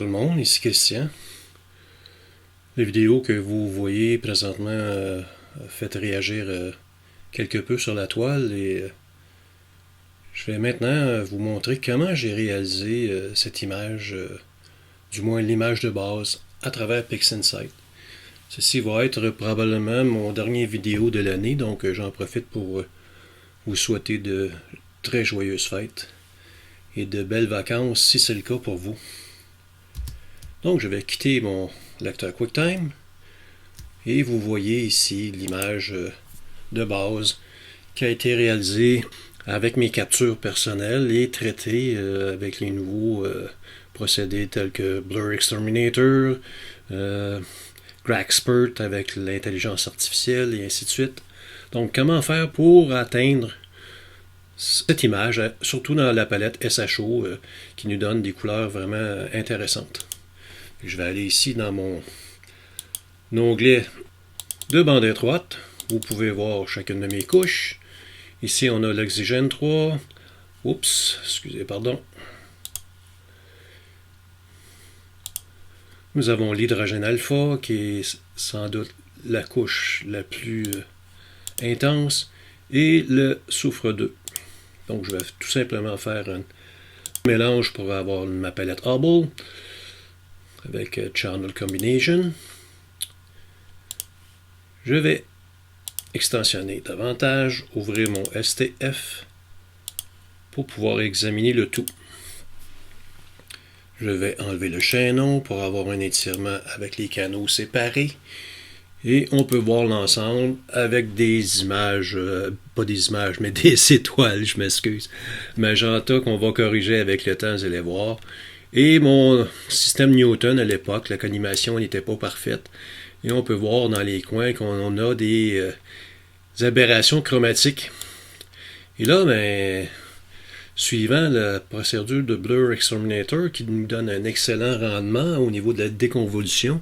tout le monde, ici Christian. La vidéo que vous voyez présentement a fait réagir quelque peu sur la toile et je vais maintenant vous montrer comment j'ai réalisé cette image, du moins l'image de base, à travers PixInsight. Ceci va être probablement mon dernier vidéo de l'année, donc j'en profite pour vous souhaiter de très joyeuses fêtes et de belles vacances si c'est le cas pour vous. Donc je vais quitter mon lecteur QuickTime et vous voyez ici l'image de base qui a été réalisée avec mes captures personnelles et traitée avec les nouveaux procédés tels que Blur Exterminator, Graxpert avec l'intelligence artificielle et ainsi de suite. Donc comment faire pour atteindre cette image, surtout dans la palette SHO qui nous donne des couleurs vraiment intéressantes. Je vais aller ici dans mon onglet de bande étroite. Vous pouvez voir chacune de mes couches. Ici, on a l'oxygène 3. Oups, excusez, pardon. Nous avons l'hydrogène alpha, qui est sans doute la couche la plus intense, et le soufre 2. Donc, je vais tout simplement faire un mélange pour avoir ma palette Hubble avec Channel Combination. Je vais extensionner davantage, ouvrir mon STF pour pouvoir examiner le tout. Je vais enlever le chaînon pour avoir un étirement avec les canaux séparés. Et on peut voir l'ensemble avec des images, pas des images, mais des étoiles, je m'excuse. Magenta qu'on va corriger avec le temps, vous allez voir. Et mon système Newton à l'époque, la collimation n'était pas parfaite. Et on peut voir dans les coins qu'on a des aberrations chromatiques. Et là, ben, suivant la procédure de Blur Exterminator qui nous donne un excellent rendement au niveau de la déconvolution,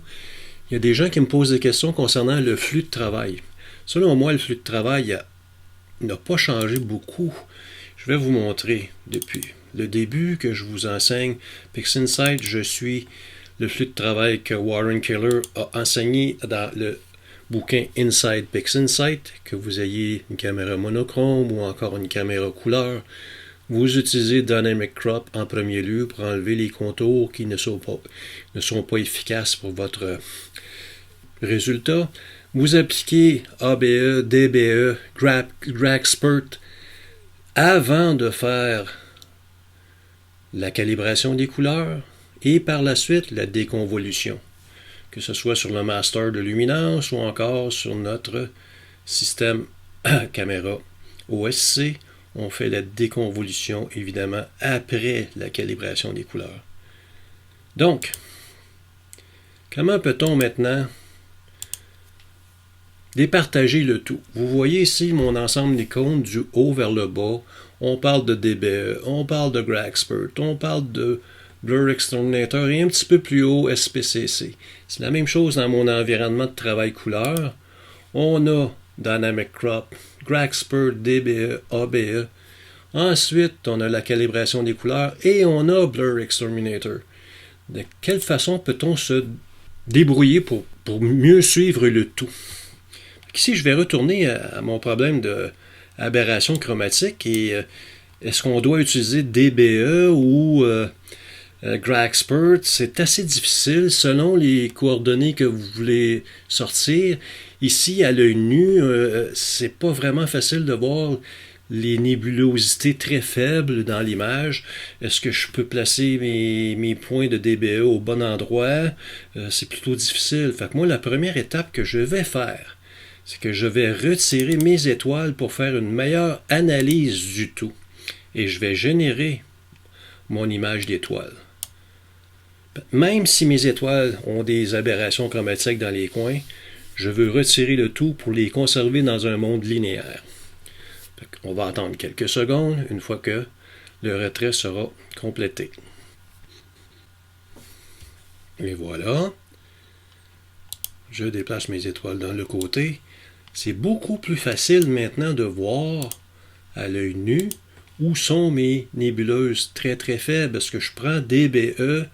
il y a des gens qui me posent des questions concernant le flux de travail. Selon moi, le flux de travail n'a pas changé beaucoup. Je vais vous montrer depuis le début que je vous enseigne PixInsight. Je suis le flux de travail que Warren Keller a enseigné dans le bouquin Inside PixInsight. Que vous ayez une caméra monochrome ou encore une caméra couleur, vous utilisez Dynamic Crop en premier lieu pour enlever les contours qui ne sont pas efficaces pour votre résultat. Vous appliquez ABE, DBE, Graxpert avant de faire la calibration des couleurs et par la suite la déconvolution, que ce soit sur le master de luminance ou encore sur notre système caméra OSC. On fait la déconvolution, évidemment, après la calibration des couleurs. Donc, comment peut-on maintenant départager le tout? Vous voyez ici mon ensemble d'icônes du haut vers le bas. On parle de DBE, on parle de Graxpert, on parle de Blur Exterminator et un petit peu plus haut SPCC. C'est la même chose dans mon environnement de travail couleur. On a Dynamic Crop, Graxpert, DBE, ABE. Ensuite, on a la calibration des couleurs et on a Blur Exterminator. De quelle façon peut-on se débrouiller pour mieux suivre le tout? Ici, je vais retourner à mon problème d'aberration chromatique et est-ce qu'on doit utiliser DBE ou Graxpert? C'est assez difficile selon les coordonnées que vous voulez sortir. Ici, à l'œil nu, c'est pas vraiment facile de voir les nébulosités très faibles dans l'image. Est-ce que je peux placer mes points de DBE au bon endroit? C'est plutôt difficile. Fait que moi, la première étape que je vais faire, c'est que je vais retirer mes étoiles pour faire une meilleure analyse du tout. Et je vais générer mon image d'étoile. Même si mes étoiles ont des aberrations chromatiques dans les coins, je veux retirer le tout pour les conserver dans un monde linéaire. On va attendre quelques secondes une fois que le retrait sera complété. Et voilà. Je déplace mes étoiles dans le côté. C'est beaucoup plus facile maintenant de voir à l'œil nu où sont mes nébuleuses très très faibles parce que je prends DBE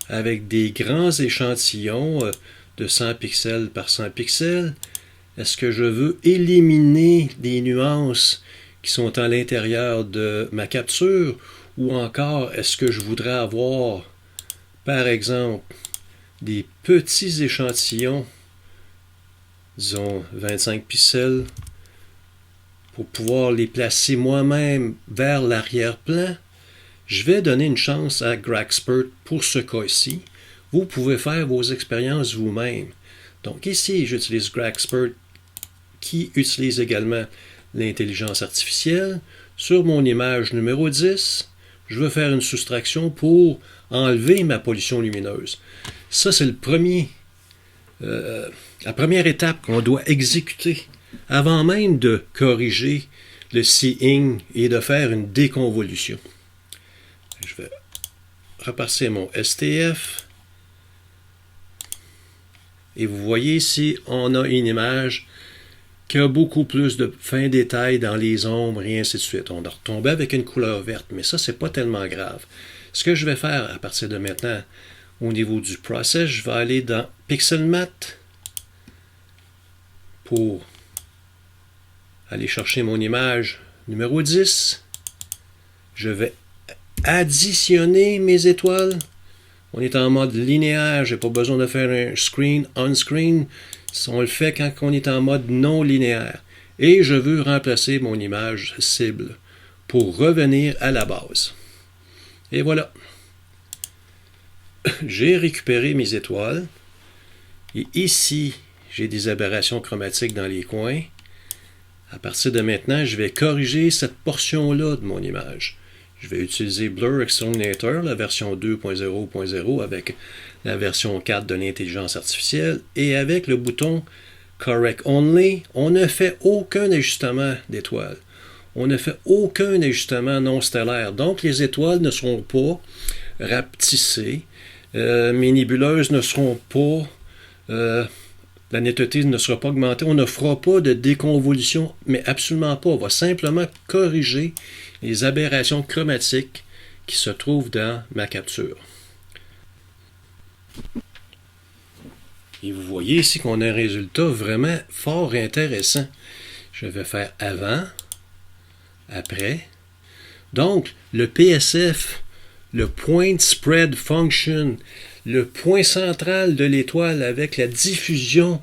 avec des grands échantillons de 100 pixels par 100 pixels? Est-ce que je veux éliminer des nuances qui sont à l'intérieur de ma capture? Ou encore, est-ce que je voudrais avoir, par exemple, des petits échantillons, disons 25 pixels, pour pouvoir les placer moi-même vers l'arrière-plan? Je vais donner une chance à Gragspert pour ce cas-ci. Vous pouvez faire vos expériences vous-même. Donc ici, j'utilise Gragspert qui utilise également l'intelligence artificielle. Sur mon image numéro 10, je vais faire une soustraction pour enlever ma pollution lumineuse. Ça, c'est la première étape qu'on doit exécuter avant même de corriger le seeing et de faire une déconvolution. Je vais repasser mon STF. Et vous voyez ici, on a une image qui a beaucoup plus de fins détails dans les ombres et ainsi de suite. On a retombé avec une couleur verte, mais ça, c'est pas tellement grave. Ce que je vais faire à partir de maintenant, au niveau du process, je vais aller dans Pixel Matte pour aller chercher mon image numéro 10. Je vais additionner mes étoiles. On est en mode linéaire, je n'ai pas besoin de faire un screen, on-screen. On le fait quand on est en mode non linéaire. Et je veux remplacer mon image cible pour revenir à la base. Et voilà. J'ai récupéré mes étoiles. Et ici, j'ai des aberrations chromatiques dans les coins. À partir de maintenant, je vais corriger cette portion-là de mon image. Je vais utiliser Blur Exterminator, la version 2.0.0 avec la version 4 de l'intelligence artificielle. Et avec le bouton Correct Only, on ne fait aucun ajustement d'étoiles. On ne fait aucun ajustement non stellaire. Donc, les étoiles ne seront pas rapetissées. Mes nébuleuses ne seront pas... la netteté ne sera pas augmentée. On ne fera pas de déconvolution, mais absolument pas. On va simplement corriger les aberrations chromatiques qui se trouvent dans ma capture. Et vous voyez ici qu'on a un résultat vraiment fort intéressant. Je vais faire avant, après. Donc, le PSF, le Point Spread Function, le point central de l'étoile avec la diffusion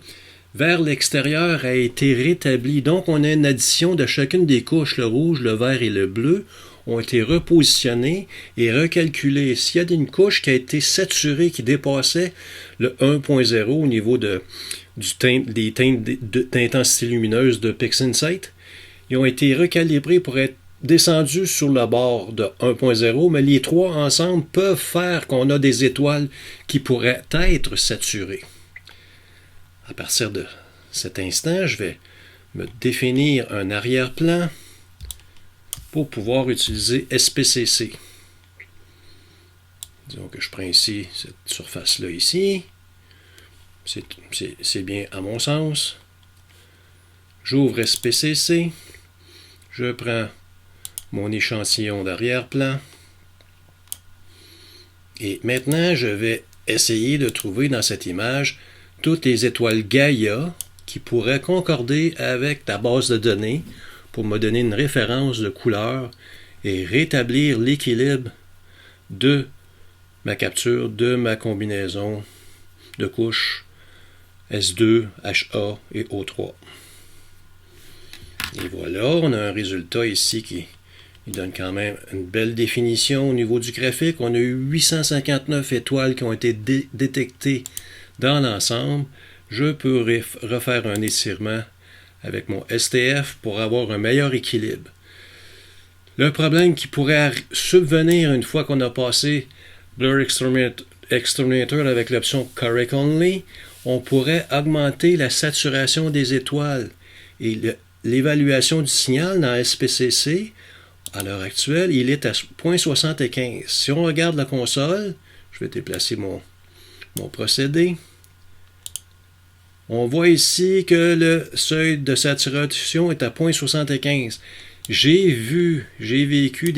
vers l'extérieur a été rétabli. Donc, on a une addition de chacune des couches, le rouge, le vert et le bleu, ont été repositionnés et recalculés. S'il y a une couche qui a été saturée, qui dépassait le 1.0 au niveau des teintes d'intensité lumineuse de PixInsight, ils ont été recalibrés pour être descendus sur le bord de 1.0, mais les trois ensemble peuvent faire qu'on a des étoiles qui pourraient être saturées. À partir de cet instant, je vais me définir un arrière-plan pour pouvoir utiliser SPCC. Disons que je prends ici cette surface-là ici. C'est bien à mon sens. J'ouvre SPCC. Je prends mon échantillon d'arrière-plan. Et maintenant, je vais essayer de trouver dans cette image toutes les étoiles Gaïa qui pourraient concorder avec la base de données pour me donner une référence de couleur et rétablir l'équilibre de ma capture, de ma combinaison de couches S2, HA et O3. Et voilà, on a un résultat ici qui donne quand même une belle définition au niveau du graphique. On a eu 859 étoiles qui ont été détectées dans l'ensemble. Je peux refaire un étirement avec mon STF pour avoir un meilleur équilibre. Le problème qui pourrait subvenir une fois qu'on a passé Blur Exterminator avec l'option Correct Only, on pourrait augmenter la saturation des étoiles. Et l'évaluation du signal dans SPCC, à l'heure actuelle, il est à 0.75. Si on regarde la console, je vais déplacer mon procédé. On voit ici que le seuil de saturation est à 0.75. J'ai vécu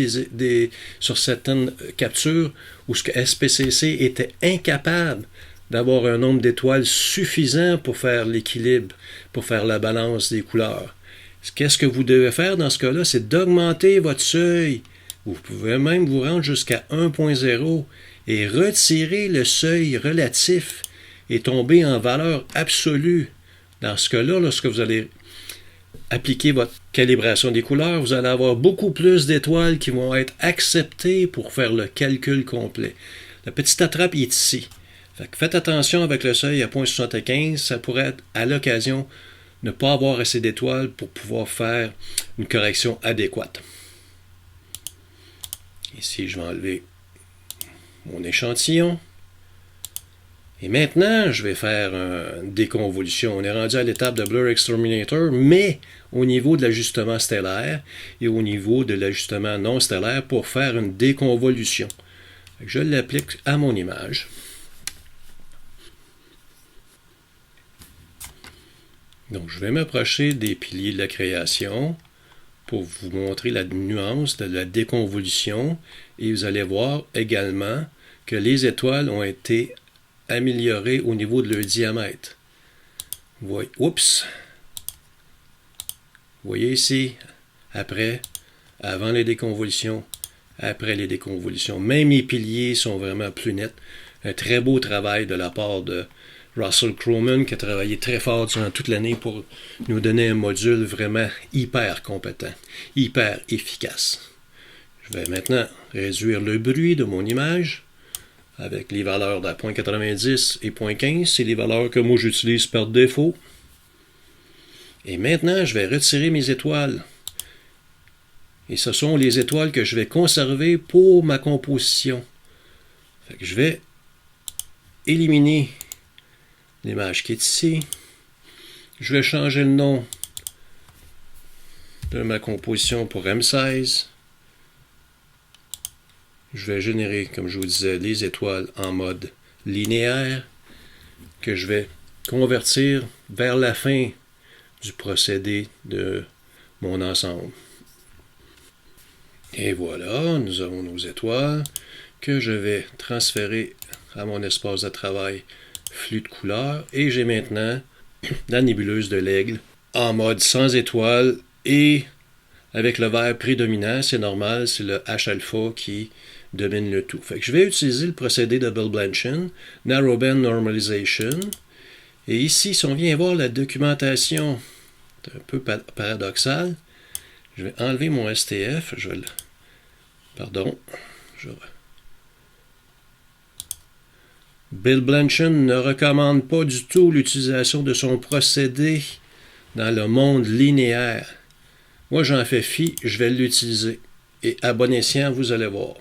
sur certaines captures où ce que SPCC était incapable d'avoir un nombre d'étoiles suffisant pour faire l'équilibre, pour faire la balance des couleurs. Qu'est-ce que vous devez faire dans ce cas-là? C'est d'augmenter votre seuil. Vous pouvez même vous rendre jusqu'à 1.0 et retirer le seuil relatif et tomber en valeur absolue. Dans ce cas-là, lorsque vous allez appliquer votre calibration des couleurs, vous allez avoir beaucoup plus d'étoiles qui vont être acceptées pour faire le calcul complet. La petite attrape est ici. Faites attention avec le seuil à 0.75, ça pourrait être à l'occasion ne pas avoir assez d'étoiles pour pouvoir faire une correction adéquate. Ici, je vais enlever mon échantillon. Et maintenant, je vais faire une déconvolution. On est rendu à l'étape de Blur Exterminator, mais au niveau de l'ajustement stellaire et au niveau de l'ajustement non stellaire pour faire une déconvolution. Je l'applique à mon image. Donc, je vais m'approcher des piliers de la création pour vous montrer la nuance de la déconvolution. Et vous allez voir également que les étoiles ont été améliorées au niveau de leur diamètre. Oups! Vous voyez ici, avant les déconvolutions, après les déconvolutions. Même les piliers sont vraiment plus nets. Un très beau travail de la part de Russell Croman qui a travaillé très fort durant toute l'année pour nous donner un module vraiment hyper compétent, hyper efficace. Je vais maintenant réduire le bruit de mon image avec les valeurs de 0.90 et 0.15. C'est les valeurs que moi j'utilise par défaut. Et maintenant, je vais retirer mes étoiles. Et ce sont les étoiles que je vais conserver pour ma composition. Je vais éliminer l'image qui est ici. Je vais changer le nom de ma composition pour M16. Je vais générer, comme je vous disais, les étoiles en mode linéaire que je vais convertir vers la fin du procédé de mon ensemble. Et voilà, nous avons nos étoiles que je vais transférer à mon espace de travail flux de couleurs. Et j'ai maintenant la nébuleuse de l'aigle en mode sans étoiles et avec le vert prédominant. C'est normal, c'est le H-alpha qui domine le tout. Fait que je vais utiliser le procédé de Bill Blanchard, Narrowband Normalization. Et ici, si on vient voir la documentation, c'est un peu paradoxal. Je vais enlever mon STF. Bill Blanchard ne recommande pas du tout l'utilisation de son procédé dans le monde linéaire. Moi, j'en fais fi, je vais l'utiliser. Et à bon escient, vous allez voir.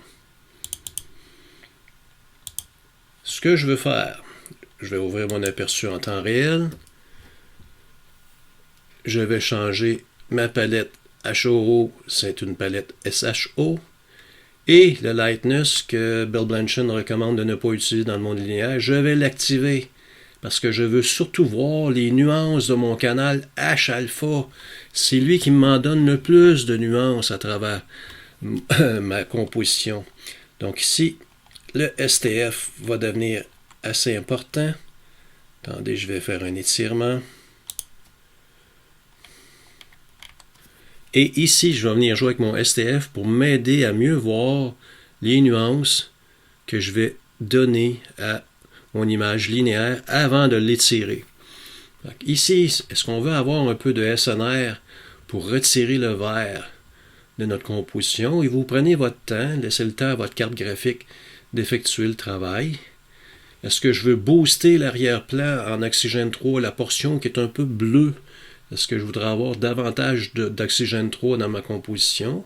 Ce que je veux faire, je vais ouvrir mon aperçu en temps réel. Je vais changer ma palette HOO, c'est une palette SHO. Et le lightness que Bill Blanchard recommande de ne pas utiliser dans le monde linéaire, je vais l'activer parce que je veux surtout voir les nuances de mon canal H-alpha. C'est lui qui m'en donne le plus de nuances à travers ma composition. Donc ici, le STF va devenir assez important. Attendez, je vais faire un étirement. Et ici, je vais venir jouer avec mon STF pour m'aider à mieux voir les nuances que je vais donner à mon image linéaire avant de l'étirer. Ici, est-ce qu'on veut avoir un peu de SNR pour retirer le vert de notre composition? Et vous prenez votre temps, laissez le temps à votre carte graphique d'effectuer le travail. Est-ce que je veux booster l'arrière-plan en oxygène 3, la portion qui est un peu bleue? Est-ce que je voudrais avoir davantage d'oxygène 3 dans ma composition?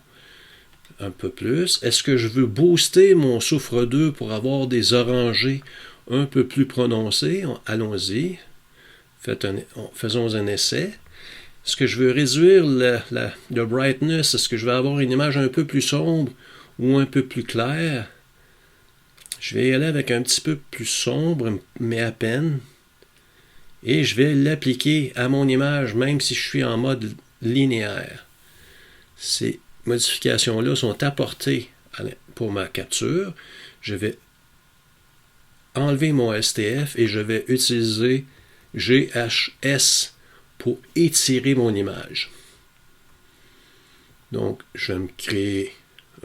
Un peu plus. Est-ce que je veux booster mon soufre 2 pour avoir des orangés un peu plus prononcés? Allons-y. Faisons un essai. Est-ce que je veux réduire le brightness? Est-ce que je vais avoir une image un peu plus sombre ou un peu plus claire? Je vais y aller avec un petit peu plus sombre, mais à peine. Et je vais l'appliquer à mon image, même si je suis en mode linéaire. Ces modifications-là sont apportées pour ma capture. Je vais enlever mon STF et je vais utiliser GHS pour étirer mon image. Donc, je vais me créer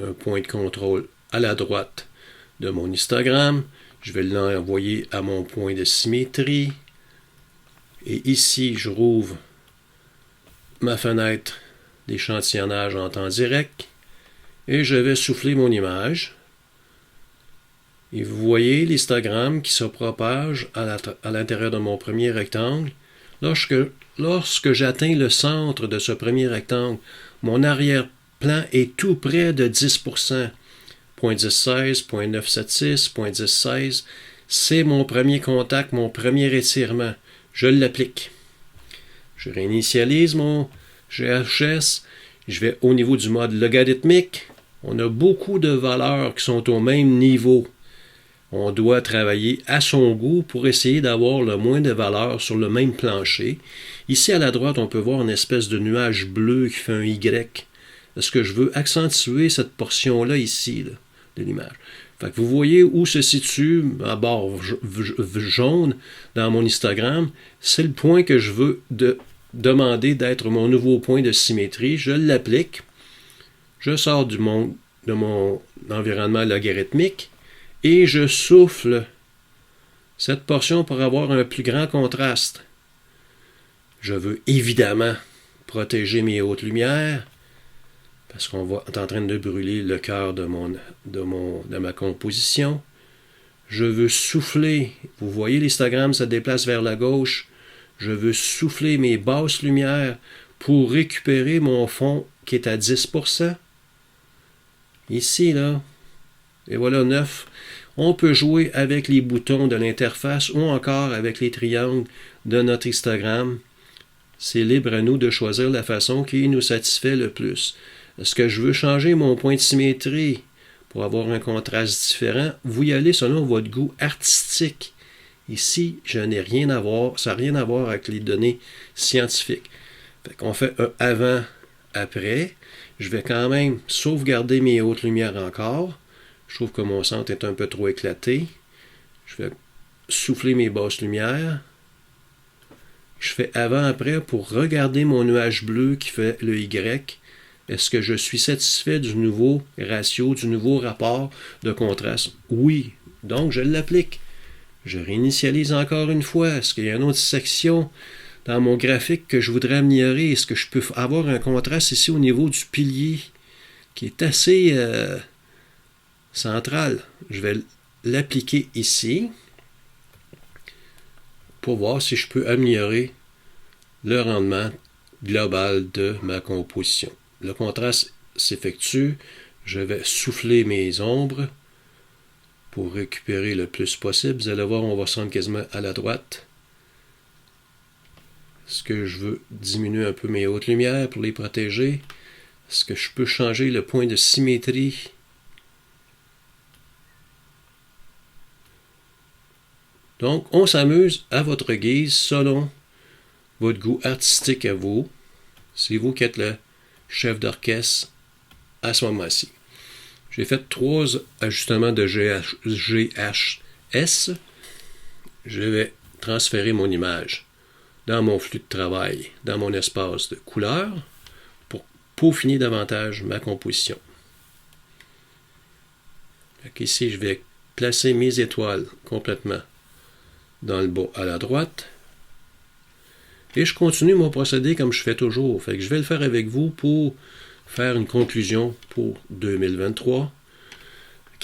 un point de contrôle à la droite de mon histogramme. Je vais l'envoyer à mon point de symétrie. Et ici, je rouvre ma fenêtre d'échantillonnage en temps direct. Et je vais souffler mon image. Et vous voyez l'histogramme qui se propage à l'intérieur de mon premier rectangle. Lorsque j'atteins le centre de ce premier rectangle, mon arrière-plan est tout près de 10%. 0.1016, 0.976, 0.1016. C'est mon premier contact, mon premier étirement. Je l'applique. Je réinitialise mon GHS. Je vais au niveau du mode logarithmique. On a beaucoup de valeurs qui sont au même niveau. On doit travailler à son goût pour essayer d'avoir le moins de valeurs sur le même plancher. Ici à la droite, on peut voir une espèce de nuage bleu qui fait un Y. Est-ce que je veux accentuer cette portion-là ici, là, de l'image? Fait que vous voyez où se situe ma barre jaune dans mon histogramme. C'est le point que je veux demander d'être mon nouveau point de symétrie. Je l'applique. Je sors de mon environnement logarithmique. Et je souffle cette portion pour avoir un plus grand contraste. Je veux évidemment protéger mes hautes lumières parce qu'on est en train de brûler le cœur de ma composition. Je veux souffler, vous voyez l'histogramme se déplace vers la gauche. Je veux souffler mes basses lumières pour récupérer mon fond qui est à 10%. Ici, là, et voilà 9. On peut jouer avec les boutons de l'interface ou encore avec les triangles de notre histogramme. C'est libre à nous de choisir la façon qui nous satisfait le plus. Est-ce que je veux changer mon point de symétrie pour avoir un contraste différent? Vous y allez selon votre goût artistique. Ici, je n'ai rien à voir, ça n'a rien à voir avec les données scientifiques. Fait qu'on fait un avant-après. Je vais quand même sauvegarder mes hautes lumières encore. Je trouve que mon centre est un peu trop éclaté. Je vais souffler mes basses lumières. Je fais avant-après pour regarder mon nuage bleu qui fait le Y. Est-ce que je suis satisfait du nouveau ratio, du nouveau rapport de contraste? Oui. Donc, je l'applique. Je réinitialise encore une fois. Est-ce qu'il y a une autre section dans mon graphique que je voudrais améliorer? Est-ce que je peux avoir un contraste ici au niveau du pilier qui est assez central? Je vais l'appliquer ici pour voir si je peux améliorer le rendement global de ma composition. Le contraste s'effectue. Je vais souffler mes ombres pour récupérer le plus possible. Vous allez voir, on va se rendre quasiment à la droite. Est-ce que je veux diminuer un peu mes hautes lumières pour les protéger? Est-ce que je peux changer le point de symétrie? Donc, on s'amuse à votre guise selon votre goût artistique à vous. C'est vous qui êtes le chef d'orchestre à ce moment-ci. J'ai fait 3 ajustements de GHS. Je vais transférer mon image dans mon flux de travail, dans mon espace de couleurs, pour peaufiner davantage ma composition. Ici, je vais placer mes étoiles complètement dans le bas à la droite. Et je continue mon procédé comme je fais toujours. Fait que je vais le faire avec vous pour faire une conclusion pour 2023.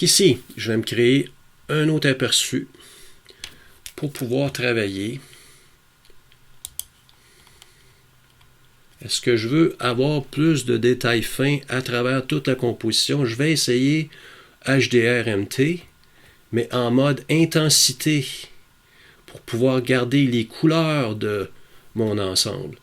Ici, je vais me créer un autre aperçu pour pouvoir travailler. Est-ce que je veux avoir plus de détails fins à travers toute la composition? Je vais essayer HDR-MT, mais en mode intensité, pour pouvoir garder les couleurs de mon ensemble.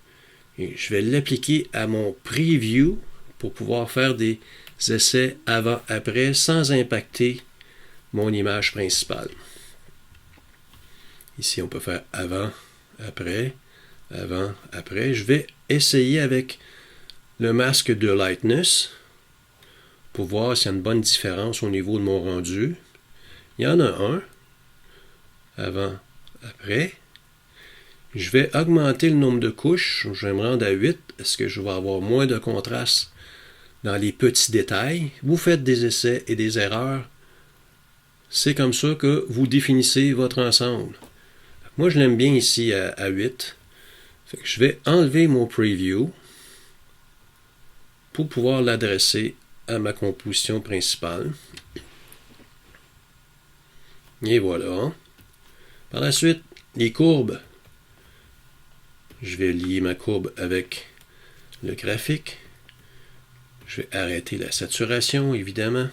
Et je vais l'appliquer à mon preview pour pouvoir faire des essais avant-après sans impacter mon image principale. Ici, on peut faire avant-après, avant-après. Je vais essayer avec le masque de lightness pour voir s'il y a une bonne différence au niveau de mon rendu. Il y en a un. Avant, après. Je vais augmenter le nombre de couches. Je vais me rendre à 8. Est-ce que je vais avoir moins de contraste dans les petits détails? Vous faites des essais et des erreurs. C'est comme ça que vous définissez votre ensemble. Moi, je l'aime bien ici à 8. Fait que je vais enlever mon preview pour pouvoir l'adresser à ma composition principale. Et voilà. Par la suite, les courbes. Je vais lier ma courbe avec le graphique. Je vais arrêter la saturation, évidemment.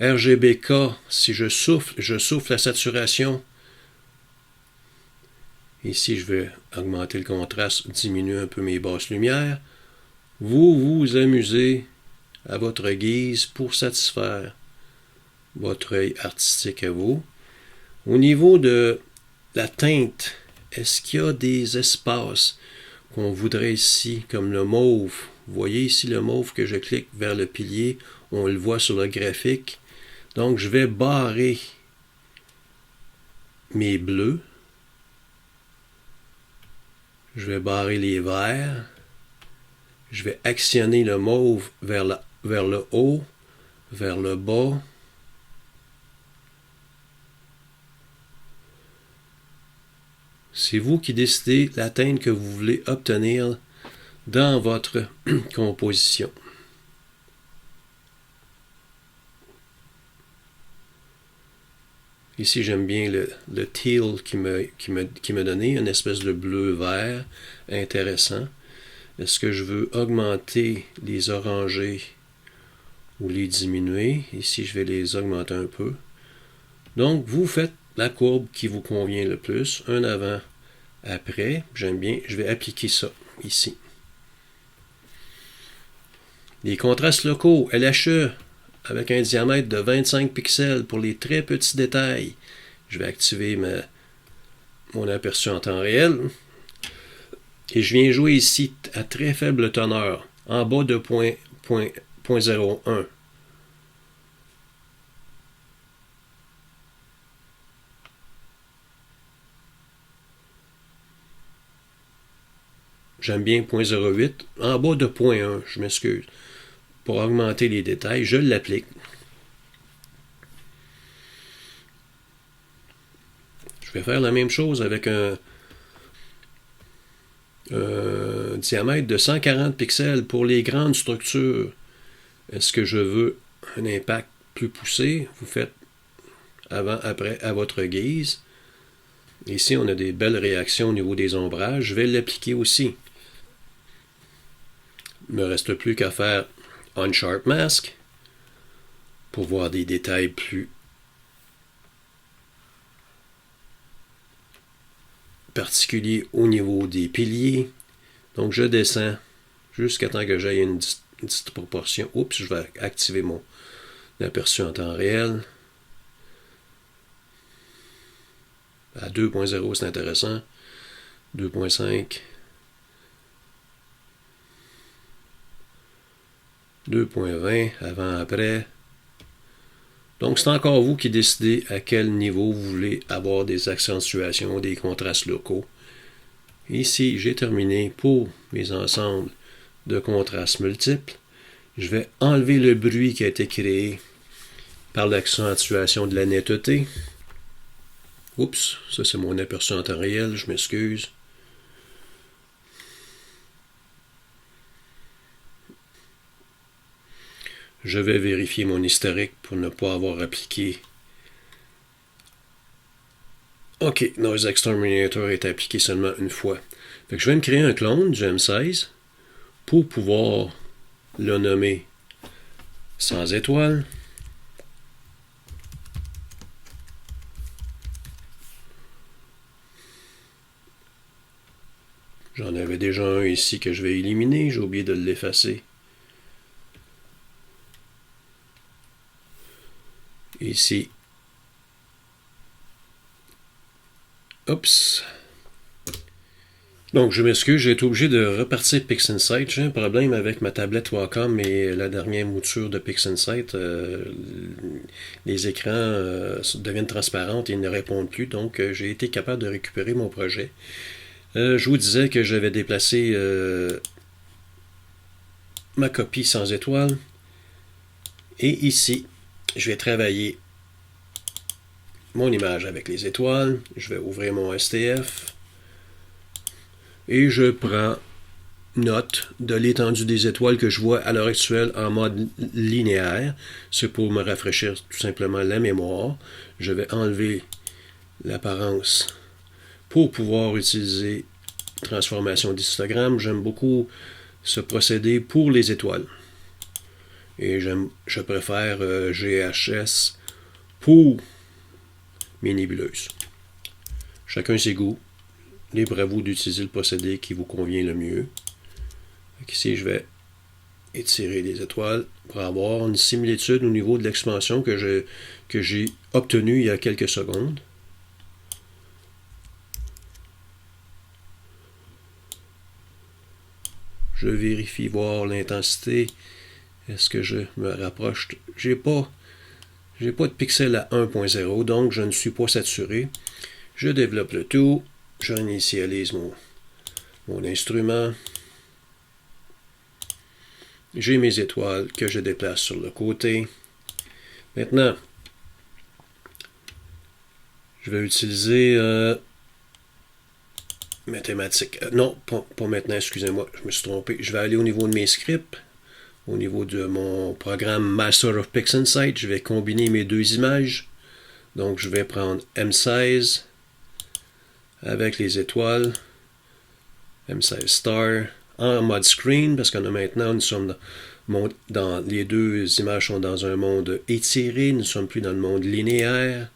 RGBK, si je souffle la saturation. Ici, je vais augmenter le contraste, diminuer un peu mes basses lumières. Vous vous amusez à votre guise pour satisfaire votre œil artistique à vous. Au niveau de la teinte, est-ce qu'il y a des espaces qu'on voudrait ici, comme le mauve? Vous voyez ici le mauve que je clique vers le pilier, on le voit sur le graphique. Donc, je vais barrer mes bleus. Je vais barrer les verts. Je vais actionner le mauve vers le haut, vers le bas. C'est vous qui décidez la teinte que vous voulez obtenir dans votre composition. Ici, j'aime bien le teal qui m'a donné, une espèce de bleu-vert intéressant. Est-ce que je veux augmenter les orangés ou les diminuer? Ici, je vais les augmenter un peu. Donc, vous faites la courbe qui vous convient le plus, un avant, après. J'aime bien, je vais appliquer ça ici. Les contrastes locaux, LHE, avec un diamètre de 25 pixels pour les très petits détails. Je vais activer mon aperçu en temps réel. Et je viens jouer ici à très faible teneur, en bas de 0.01. J'aime bien 0.08, en bas de 0.1, je m'excuse. Pour augmenter les détails, je l'applique. Je vais faire la même chose avec un diamètre de 140 pixels pour les grandes structures. Est-ce que je veux un impact plus poussé? Vous faites avant, après, à votre guise. Ici, on a des belles réactions au niveau des ombrages. Je vais l'appliquer aussi. Il ne me reste plus qu'à faire Unsharp Mask pour voir des détails plus particuliers au niveau des piliers. Donc, je descends jusqu'à temps que j'aille une petite proportion. Oups, je vais activer mon aperçu en temps réel. À 2.0, c'est intéressant. 2.5. 2.20, avant-après. Donc, c'est encore vous qui décidez à quel niveau vous voulez avoir des accentuations, des contrastes locaux. Ici, j'ai terminé pour mes ensembles de contrastes multiples. Je vais enlever le bruit qui a été créé par l'accentuation de la netteté. Oups, ça c'est mon aperçu en temps réel, je m'excuse. Je vais vérifier mon historique pour ne pas avoir appliqué. OK, Noise Exterminator est appliqué seulement une fois. Fait que je vais me créer un clone du M16 pour pouvoir le nommer sans étoile. J'en avais déjà un ici que je vais éliminer, j'ai oublié de l'effacer. Ici. Oups. Donc, je m'excuse, j'ai été obligé de repartir PixInsight. J'ai un problème avec ma tablette Wacom et la dernière mouture de PixInsight. Les écrans deviennent transparents et ils ne répondent plus. Donc, j'ai été capable de récupérer mon projet. Je vous disais que j'avais déplacé ma copie sans étoile. Et ici, je vais travailler mon image avec les étoiles. Je vais ouvrir mon STF. Et je prends note de l'étendue des étoiles que je vois à l'heure actuelle en mode linéaire. C'est pour me rafraîchir tout simplement la mémoire. Je vais enlever l'apparence pour pouvoir utiliser transformation d'histogramme. J'aime beaucoup ce procédé pour les étoiles. Et je préfère GHS pour mes nébuleuses. Chacun ses goûts. Libre à vous d'utiliser le procédé qui vous convient le mieux. Ici, je vais étirer les étoiles pour avoir une similitude au niveau de l'expansion que j'ai obtenue il y a quelques secondes. Je vérifie voir l'intensité. Est-ce que je me rapproche? J'ai pas de pixels à 1.0, donc je ne suis pas saturé. Je développe le tout. J'initialise mon instrument. J'ai mes étoiles que je déplace sur le côté. Maintenant, je vais utiliser mathématiques. Non, pas maintenant, excusez-moi, je me suis trompé. Je vais aller au niveau de mes scripts. Au niveau de mon programme Master of PixInsight, je vais combiner mes deux images. Donc, je vais prendre M16 avec les étoiles, M16 Star, en mode screen, parce qu'on a maintenant, nous sommes dans les deux images sont dans un monde étiré, nous ne sommes plus dans le monde linéaire.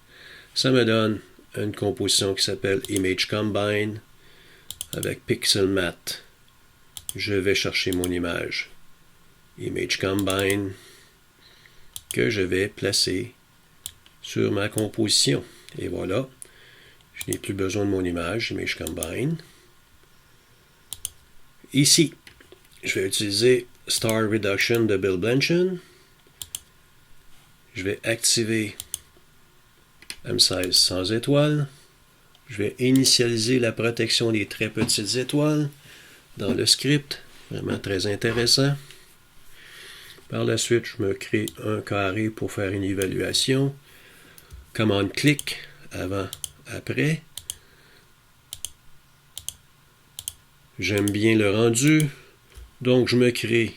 Ça me donne une composition qui s'appelle Image Combine avec Pixel Matte. Je vais chercher mon image Image Combine que je vais placer sur ma composition. Et voilà. Je n'ai plus besoin de mon image, Image Combine. Ici, je vais utiliser Star Reduction de Bill Blanchen. Je vais activer M16 sans étoiles. Je vais initialiser la protection des très petites étoiles dans le script. Vraiment très intéressant. Par la suite, je me crée un carré pour faire une évaluation. Commande-clic avant. Après, j'aime bien le rendu, donc je me crée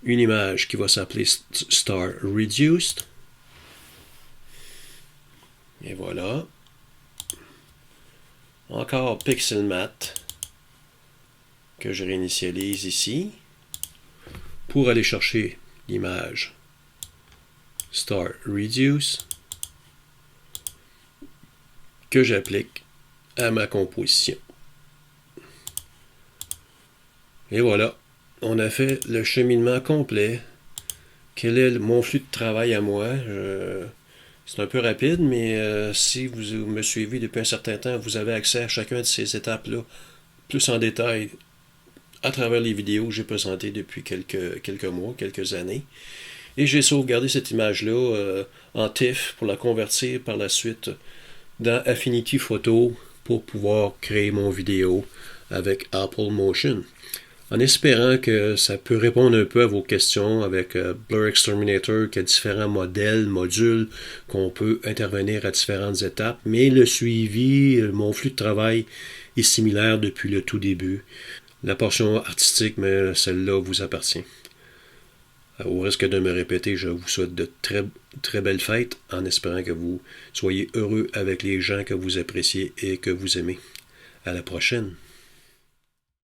une image qui va s'appeler Star Reduced. Et voilà. Encore Pixel Matte que je réinitialise ici pour aller chercher l'image Star Reduce que j'applique à ma composition. Et voilà, on a fait le cheminement complet. Quel est mon flux de travail à moi? C'est un peu rapide, mais si vous me suivez depuis un certain temps, vous avez accès à chacune de ces étapes-là, plus en détail, à travers les vidéos que j'ai présentées depuis quelques mois, quelques années. Et j'ai sauvegardé cette image-là en TIFF pour la convertir par la suite dans Affinity Photo pour pouvoir créer mon vidéo avec Apple Motion. En espérant que ça peut répondre un peu à vos questions avec Blur Exterminator, qui a différents modèles, modules, qu'on peut intervenir à différentes étapes, mais le suivi, mon flux de travail est similaire depuis le tout début. La portion artistique, mais celle-là vous appartient. Au risque de me répéter, je vous souhaite de très, très belles fêtes en espérant que vous soyez heureux avec les gens que vous appréciez et que vous aimez. À la prochaine.